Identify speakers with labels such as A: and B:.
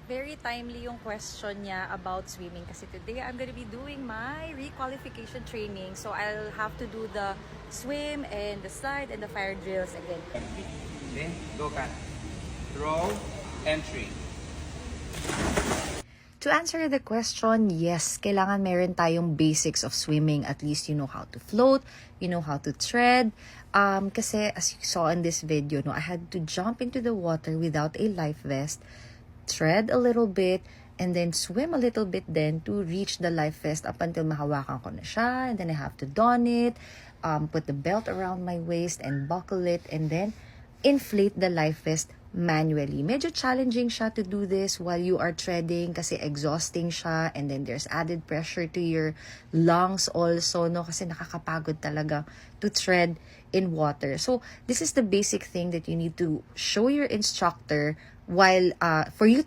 A: Very timely yung question niya about swimming kasi today I'm gonna be doing my requalification training. So I'll have to do the swim and the slide and the fire drills again.
B: Then, go cut. Throw, entry.
C: To answer the question, yes, kailangan meron tayong basics of swimming. At least you know how to float, you know how to tread. Kasi as you saw in this video, I had to jump into the water without a life vest, tread a little bit, and then swim a little bit then to reach the life vest up until mahawakan ko na siya. And then I have to don it, put the belt around my waist and buckle it, and then inflate the life vest manually. Medyo challenging siya to do this while you are treading kasi exhausting siya, and then there's added pressure to your lungs also, kasi nakakapagod talaga to tread in water. So this is the basic thing that you need to show your instructor while for you